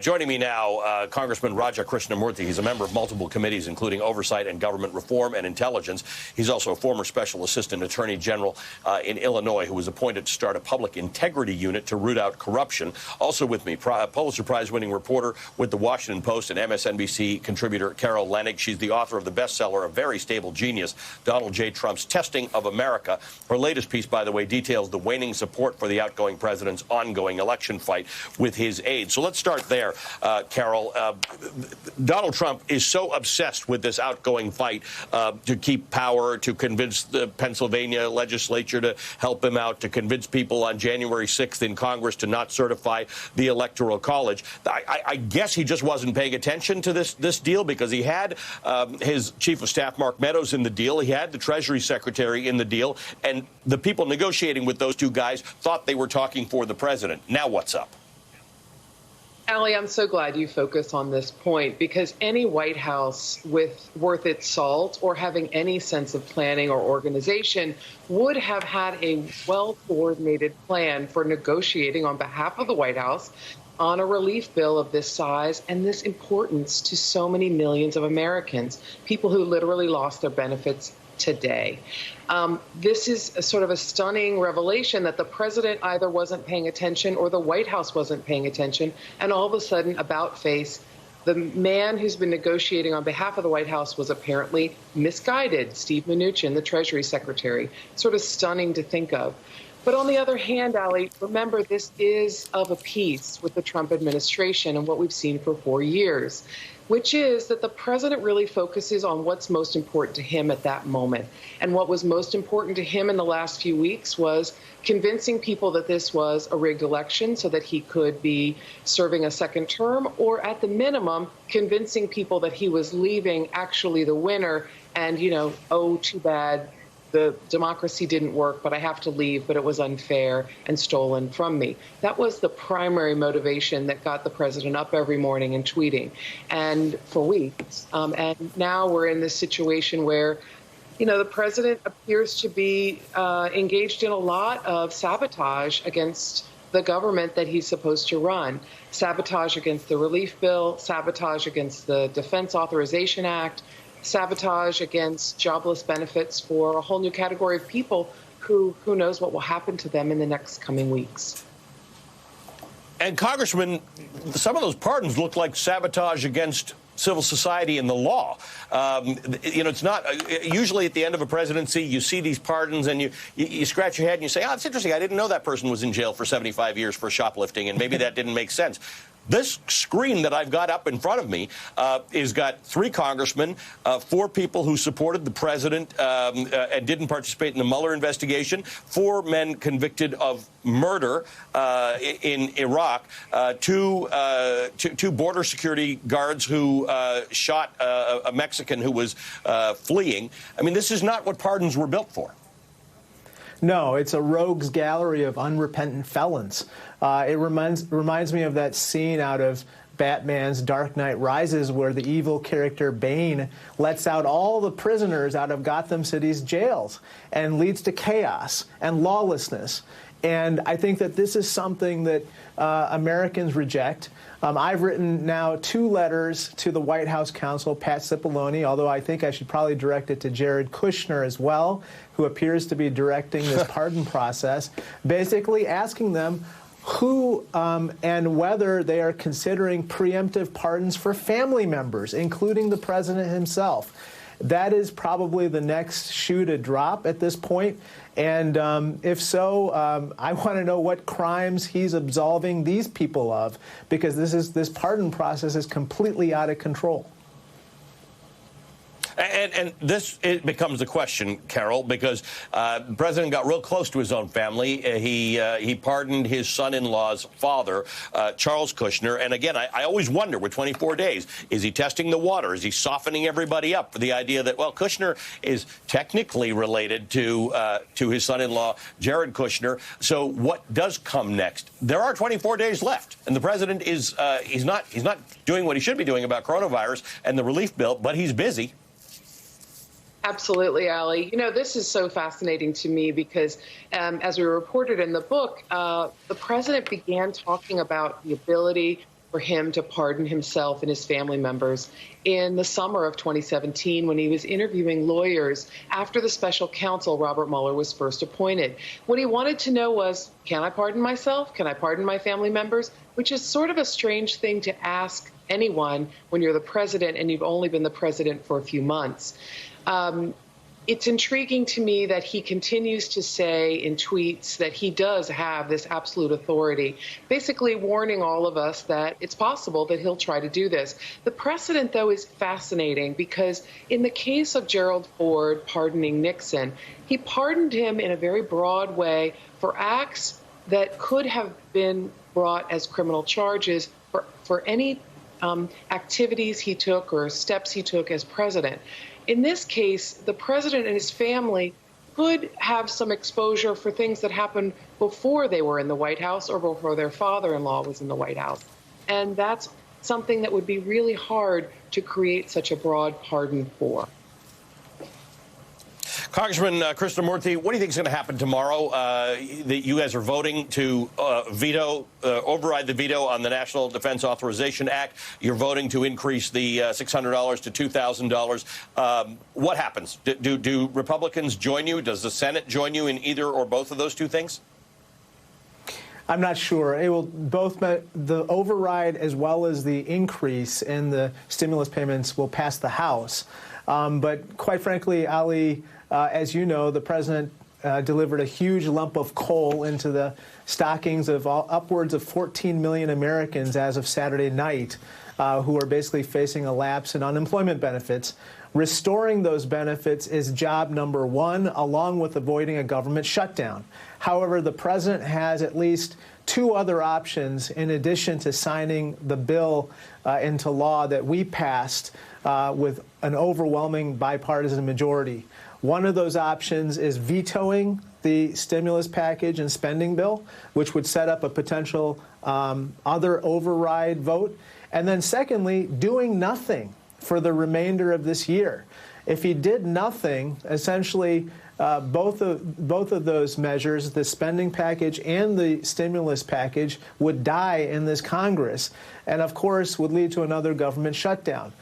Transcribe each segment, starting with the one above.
Joining me now, Congressman Krishnamoorthi. He's a member of multiple committees, including Oversight and Government Reform and Intelligence. He's also a former Special Assistant Attorney General in Illinois, who was appointed to start a public integrity unit to root out corruption. Also with me, Pulitzer Prize-winning reporter with The Washington Post and MSNBC contributor Carol Leonnig. She's the author of the bestseller, A Very Stable Genius, Donald J. Trump's Testing of America. Her latest piece, by the way, details the waning support for the outgoing president's ongoing election fight with his aides. So let's start there. Carol, Donald Trump is so obsessed with this outgoing fight to keep power, to convince the Pennsylvania legislature to help him out, to convince people on January 6th in Congress to not certify the Electoral College. I guess he just wasn't paying attention to this deal, because he had his chief of staff, Mark Meadows, in the deal. He had the Treasury Secretary in the deal. And the people negotiating with those two guys thought they were talking for the president. Now what's up? Allie, I'm so glad you focus on this point, because any White House worth its salt or having any sense of planning or organization would have had a well-coordinated plan for negotiating on behalf of the White House on a relief bill of this size and this importance to so many millions of Americans, people who literally lost their benefits today. This is a sort of a stunning revelation that the president either wasn't paying attention or the White House wasn't paying attention. And all of a sudden, about face, the man who's been negotiating on behalf of the White House was apparently misguided, Steve Mnuchin, the Treasury Secretary. Sort of stunning to think of. But on the other hand, Allie, remember, this is of a piece with the Trump administration and what we've seen for 4 years, which is that the president really focuses on what's most important to him at that moment. And what was most important to him in the last few weeks was convincing people that this was a rigged election so that he could be serving a second term, or at the minimum, convincing people that he was leaving actually the winner and, oh, too bad. The democracy didn't work, but I have to leave, but it was unfair and stolen from me. That was the primary motivation that got the president up every morning and tweeting, and for weeks. And now we're in this situation where, the president appears to be engaged in a lot of sabotage against the government that he's supposed to run. Sabotage against the relief bill, sabotage against the Defense Authorization Act, sabotage against jobless benefits for a whole new category of people who knows what will happen to them in the next coming weeks. And, Congressman, some of those pardons look like sabotage against civil society and the law. It's not usually at the end of a presidency, you see these pardons and you scratch your head and you say, oh, it's interesting. I didn't know that person was in jail for 75 years for shoplifting, and maybe that didn't make sense. This screen that I've got up in front of me has got 3 congressmen, 4 people who supported the president and didn't participate in the Mueller investigation, 4 men convicted of murder in Iraq, 2 border security guards who shot a Mexican who was fleeing. I mean, this is not what pardons were built for. No, it's a rogues gallery of unrepentant felons. It reminds me of that scene out of Batman's Dark Knight Rises, where the evil character Bane lets out all the prisoners out of Gotham City's jails and leads to chaos and lawlessness. And I think that this is something that Americans reject. I've written now 2 letters to the White House counsel, Pat Cipollone, although I think I should probably direct it to Jared Kushner as well, who appears to be directing this pardon process, basically asking them who and whether they are considering preemptive pardons for family members, including the president himself. That is probably the next shoe to drop at this point. And if so, I want to know what crimes he's absolving these people of, because this pardon process is completely out of control. And it becomes the question, Carol, because the president got real close to his own family. He pardoned his son-in-law's father, Charles Kushner. And again, I always wonder, with 24 days, is he testing the water? Is he softening everybody up for the idea that, well, Kushner is technically related to his son-in-law, Jared Kushner. So what does come next? There are 24 days left, and the president is he's not doing what he should be doing about coronavirus and the relief bill, but he's busy. Absolutely, Allie. This is so fascinating to me because, as we reported in the book, the president began talking about the ability for him to pardon himself and his family members in the summer of 2017 when he was interviewing lawyers after the special counsel Robert Mueller was first appointed. What he wanted to know was, can I pardon myself? Can I pardon my family members? Which is sort of a strange thing to ask anyone when you're the president and you've only been the president for a few months. It's intriguing to me that he continues to say in tweets that he does have this absolute authority, basically warning all of us that it's possible that he'll try to do this. The precedent, though, is fascinating because in the case of Gerald Ford pardoning Nixon, he pardoned him in a very broad way for acts that could have been brought as criminal charges for any activities he took or steps he took as president. In this case, the president and his family could have some exposure for things that happened before they were in the White House or before their father-in-law was in the White House. And that's something that would be really hard to create such a broad pardon for. Congressman Krishnamoorthi, what do you think is going to happen tomorrow? You guys are voting to override the veto on the National Defense Authorization Act. You're voting to increase the $600 to $2,000. What happens? Do Republicans join you? Does the Senate join you in either or both of those two things? I'm not sure. It will both, the override as well as the increase in the stimulus payments will pass the House. But quite frankly, Ali, as you know, the president delivered a huge lump of coal into the stockings of upwards of 14 million Americans as of Saturday night who are basically facing a lapse in unemployment benefits. Restoring those benefits is job number one, along with avoiding a government shutdown. However, the president has at least two other options in addition to signing the bill into law that we passed with an overwhelming bipartisan majority. One of those options is vetoing the stimulus package and spending bill, which would set up a potential other override vote. And then secondly, doing nothing for the remainder of this year. If he did nothing, essentially both of those measures, the spending package and the stimulus package, would die in this Congress and, of course, would lead to another government shutdown.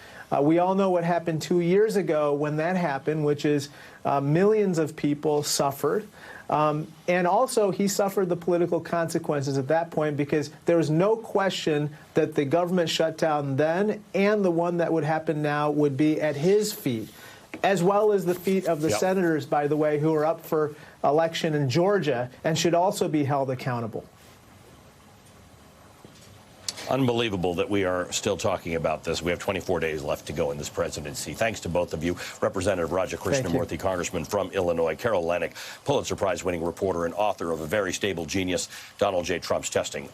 We all know what happened 2 years ago when that happened, which is millions of people suffered. And also, he suffered the political consequences at that point because there was no question that the government shutdown then and the one that would happen now would be at his feet, as well as the feet of the senators, by the way, who are up for election in Georgia and should also be held accountable. Unbelievable that we are still talking about this. We have 24 days left to go in this presidency. Thanks to both of you. Representative Raja Krishnamoorthi, Congressman from Illinois, Carol Lennick, Pulitzer Prize-winning reporter and author of A Very Stable Genius, Donald J. Trump's Testing.